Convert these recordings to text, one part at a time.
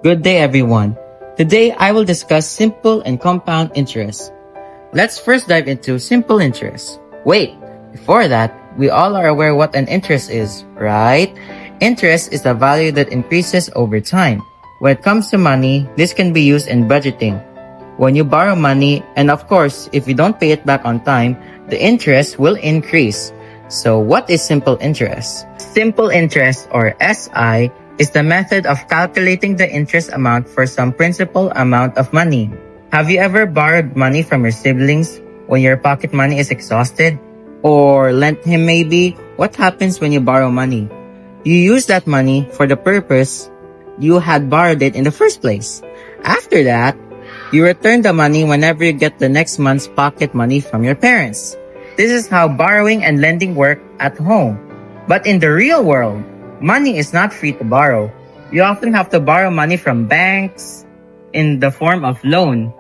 Good day, everyone. Today, I will discuss simple and compound interest. Let's first dive into simple interest. Wait, before that, we all are aware what an interest is, right? Interest is a value that increases over time. When it comes to money, this can be used in budgeting. When you borrow money, and of course, if you don't pay it back on time, the interest will increase. So what is simple interest? Simple interest, or SI, is the method of calculating the interest amount for some principal amount of money. Have you ever borrowed money from your siblings when your pocket money is exhausted? Or lent him maybe? What happens when you borrow money? You use that money for the purpose you had borrowed it in the first place. After that, you return the money whenever you get the next month's pocket money from your parents. This is how borrowing and lending work at home. But in the real world, money is not free to borrow. You often have to borrow money from banks in the form of loan.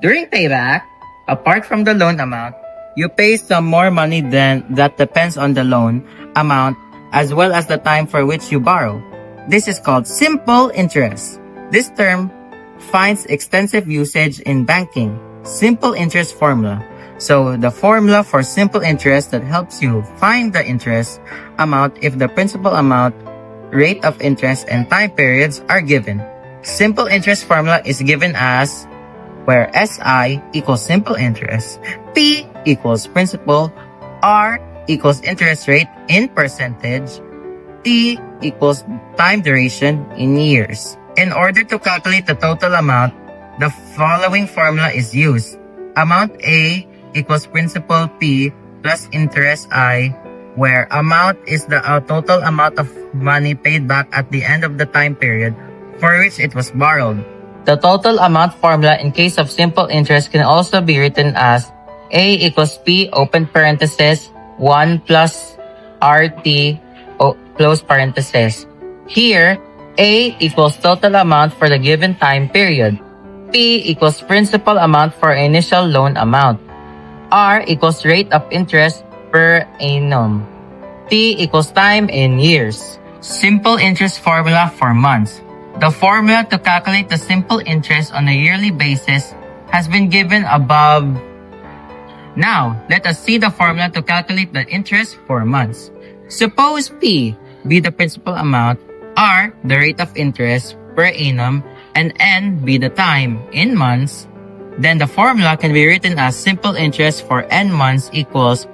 During payback, apart from the loan amount, you pay some more money than that depends on the loan amount as well as the time for which you borrow. This is called simple interest. This term finds extensive usage in banking. Simple interest formula. So the formula for simple interest that helps you find the interest amount if the principal amount, rate of interest, and time periods are given. Simple interest formula is given as where SI equals simple interest, P equals principal, R equals interest rate in percentage, T equals time duration in years. In order to calculate the total amount, the following formula is used. Amount A equals principal P plus interest I, where amount is the total amount of money paid back at the end of the time period for which it was borrowed. The total amount formula in case of simple interest can also be written as A equals P open parenthesis 1 plus RT close parenthesis. Here, A equals total amount for the given time period. P equals principal amount for initial loan amount. R equals rate of interest per annum. T equals time in years. Simple interest formula for months. The formula to calculate the simple interest on a yearly basis has been given above. Now, let us see the formula to calculate the interest for months. Suppose P be the principal amount, R the rate of interest per annum, and N be the time in months. Then the formula can be written as simple interest for N months equals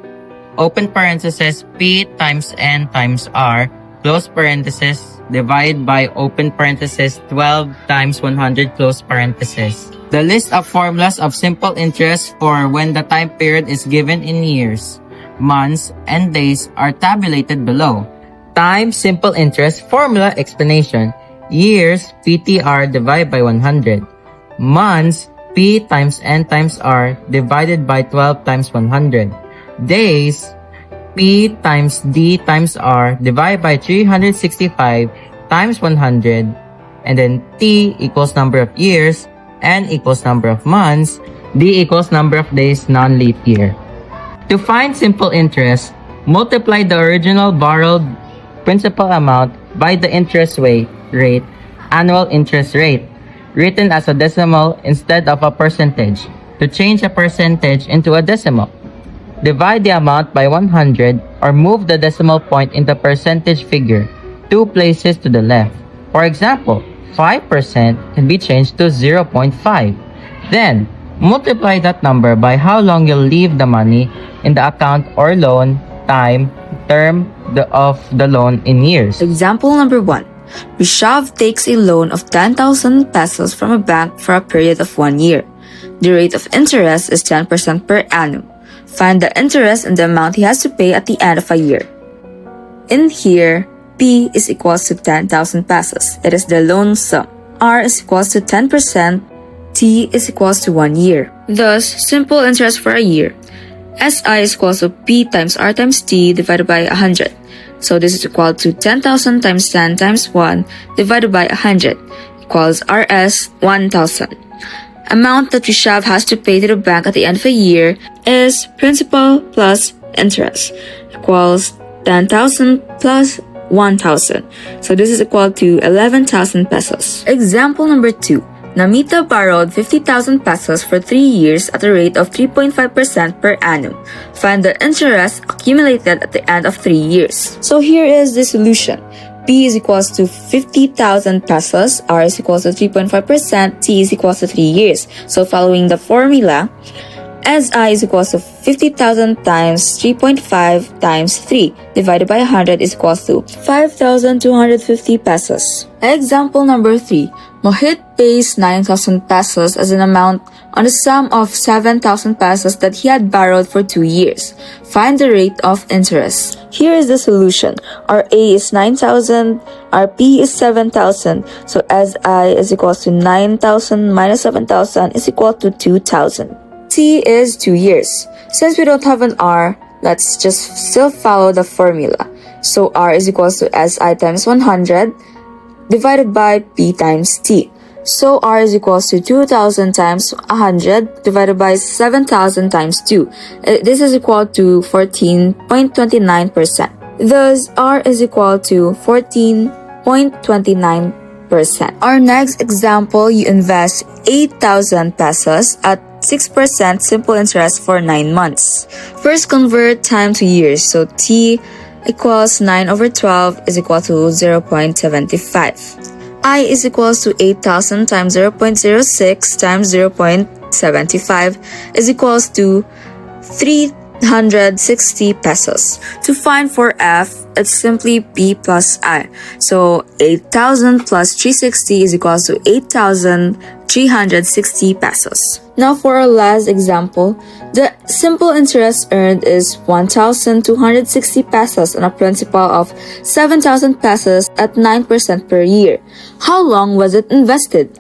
open parenthesis P times N times R close parenthesis divided by open parenthesis 12 times 100 close parenthesis. The list of formulas of simple interest for when the time period is given in years, months, and days are tabulated below. Time simple interest formula explanation. Years PTR divided by 100. Months P times N times R divided by 12 times 100. Days P times D times R divided by 365 times 100. And then T equals number of years, N equals number of months, D equals number of days non-leap year. To find simple interest, multiply the original borrowed principal amount by the interest rate, annual interest rate, written as a decimal instead of a percentage. To change a percentage into a decimal, divide the amount by 100 or move the decimal point in the percentage figure 2 places to the left. For example, 5% can be changed to 0.5. Then, multiply that number by how long you'll leave the money in the account or loan, time, term of the loan in years. Example number 1. Rishav takes a loan of 10,000 pesos from a bank for a period of 1 year. The rate of interest is 10% per annum. Find the interest and the amount he has to pay at the end of a year. In here, P is equals to 10,000 pesos. It is the loan sum. R is equals to 10%. T is equals to 1 year. Thus, simple interest for a year. SI is equals to P times R times T divided by 100. So this is equal to 10,000 times 10 times 1 divided by 100 equals RS 1,000. Amount that Rishav has to pay to the bank at the end of a year is principal plus interest equals 10,000 plus 1,000. So this is equal to 11,000 pesos. Example number 2. Namita borrowed 50,000 pesos for 3 years at a rate of 3.5% per annum. Find the interest accumulated at the end of 3 years. So here is the solution. P is equals to 50,000 pesos, R is equals to 3.5%, T is equals to 3 years. So following the formula, SI is equals to 50,000 times 3.5 times 3 divided by 100 is equals to 5,250 pesos. Example number 3. Mohit pays 9,000 pesos as an amount on the sum of 7,000 pesos that he had borrowed for 2 years. Find the rate of interest. Here is the solution. Our A is 9,000, our P is 7,000, so SI is equals to 9,000 minus 7,000 is equal to 2,000. T is 2 years. Since we don't have an R, let's just still follow the formula. So R is equals to SI times 100 divided by P times T. So R is equals to 2,000 times 100 divided by 7,000 times 2. This is equal to 14.29%. Thus, R is equal to 14.29%. Our next example, you invest 8,000 pesos at 6% simple interest for 9 months. First, convert time to years. So T equals 9 over 12 is equal to 0.75. I is equals to 8,000 times 0.06 times 0.75 is equals to 360 pesos. To find for F, it's simply P plus I. So 8,000 plus 360 is equals to 8,360 pesos. Now for our last example, the simple interest earned is 1,260 pesos on a principal of 7,000 pesos at 9% per year. How long was it invested?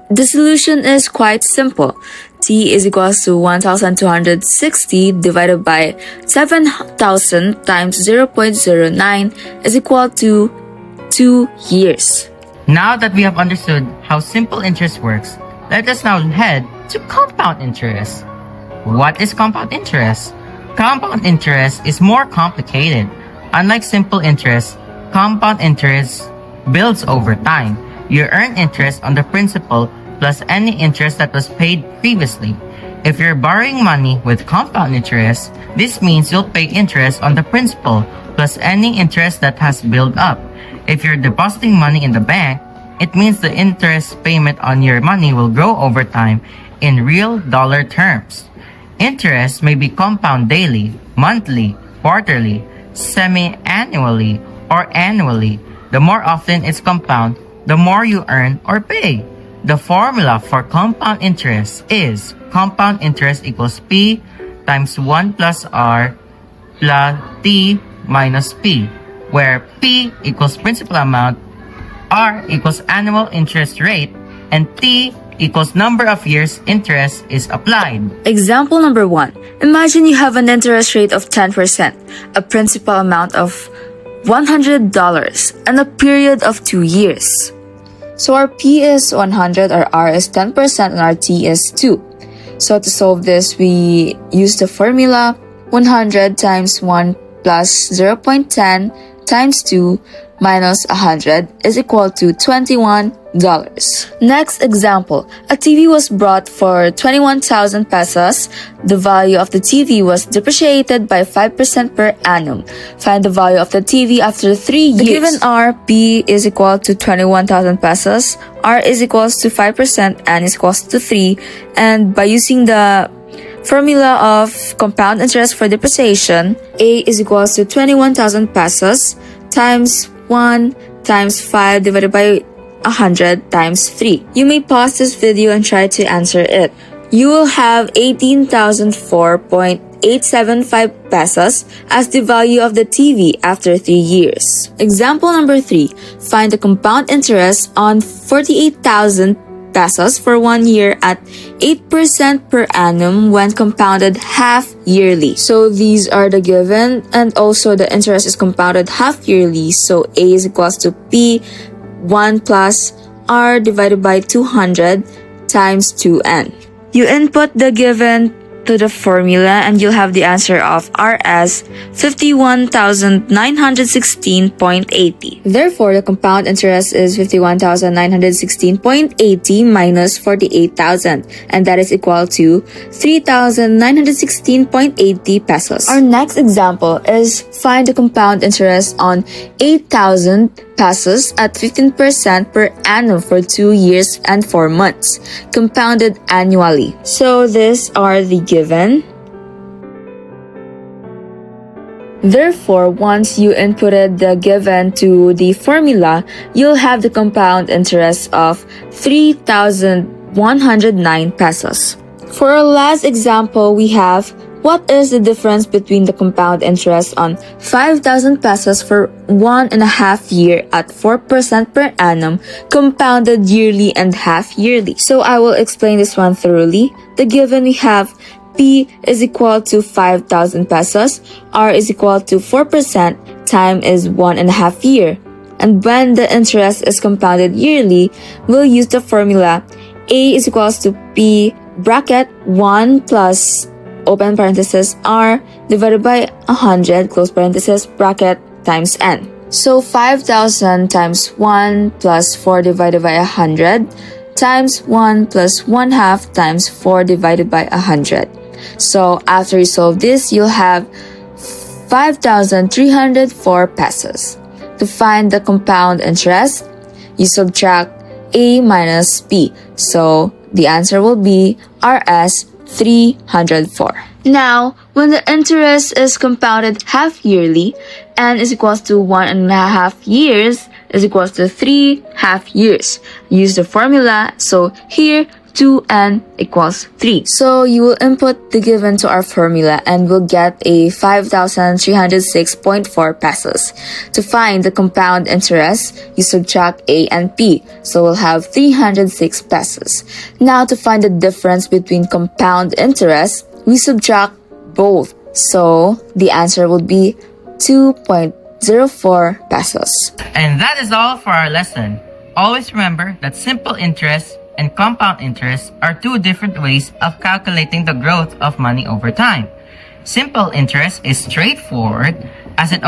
The solution is quite simple. T is equals to 1,260 divided by 7,000 times 0.09 is equal to 2 years. Now that we have understood how simple interest works, let us now head to compound interest. What is compound interest? Compound interest is more complicated. Unlike simple interest, compound interest builds over time. You earn interest on the principal plus any interest that was paid previously. If you're borrowing money with compound interest, this means you'll pay interest on the principal plus any interest that has built up. If you're depositing money in the bank, it means the interest payment on your money will grow over time in real dollar terms. Interest may be compound daily, monthly, quarterly, semi-annually, or annually. The more often it's compound, the more you earn or pay. The formula for compound interest is compound interest equals P times 1 plus R plus T minus P, where P equals principal amount, R equals annual interest rate, and T equals number of years interest is applied. Example number 1. Imagine you have an interest rate of 10%, a principal amount of $100, and a period of 2 years. So our P is 100, our R is 10%, and our T is 2. So to solve this, we use the formula 100 times 1 plus 0.10 times 2 minus 100 is equal to $21. Next example, a TV was bought for 21,000 pesos. The value of the TV was depreciated by 5% per annum. Find the value of the TV after 3 years. The given R, P is equal to 21,000 pesos, R is equals to 5%, N is equals to 3, and by using the formula of compound interest for depreciation, A is equals to 21,000 pesos times 1 times 5 divided by 100 times 3. You may pause this video and try to answer it. You will have 18,004.875 pesos as the value of the TV after 3 years. Example number 3. Find the compound interest on 48,000 pesos for 1 year at 8% per annum when compounded half yearly. So these are the given, and also the interest is compounded half yearly. So A is equals to P 1 plus R divided by 200 times 2N. You input the given to the formula and you'll have the answer of Rs 51,916.80. Therefore, the compound interest is 51,916.80 minus 48,000, and that is equal to 3,916.80 pesos. Our next example is find the compound interest on 8,000 pesos at 15% per annum for 2 years and 4 months, compounded annually. So these are the given. Therefore, once you inputted the given to the formula, you'll have the compound interest of 3,109 pesos. For our last example, we have what is the difference between the compound interest on 5,000 pesos for 1.5 year at 4% per annum, compounded yearly and half yearly? So I will explain this one thoroughly. The given we have P is equal to 5,000 pesos, R is equal to 4%, time is 1.5 year. And when the interest is compounded yearly, we'll use the formula A is equals to P bracket 1 plus open parenthesis R divided by 100 close parenthesis bracket times N. So 5,000 times 1 plus 4 divided by 100 times 1 plus 1/2 times 4 divided by 100. So after you solve this, you'll have 5,304 pesos. To find the compound interest, you subtract A minus P. So the answer will be Rs 304. Now, when the interest is compounded half yearly, N is equals to 1.5 years is equals to 3 half years. Use the formula, so here 2n equals 3. So you will input the given to our formula and we'll get a 5,306.4 pesos. To find the compound interest, you subtract A and P. So we'll have 306 pesos. Now to find the difference between compound interest, we subtract both. So the answer would be 2.04 pesos. And that is all for our lesson. Always remember that simple interest and compound interest are two different ways of calculating the growth of money over time. Simple interest is straightforward as it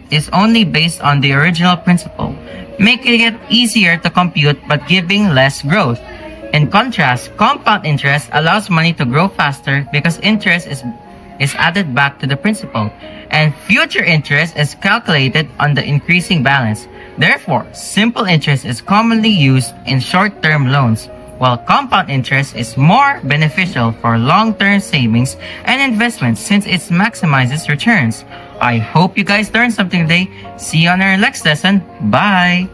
is only based on the original principle, making it easier to compute but giving less growth. In contrast, compound interest allows money to grow faster because interest is added back to the principal, and future interest is calculated on the increasing balance. Therefore, simple interest is commonly used in short-term loans, while compound interest is more beneficial for long-term savings and investments since it maximizes returns. I hope you guys learned something today. See you on our next lesson. Bye!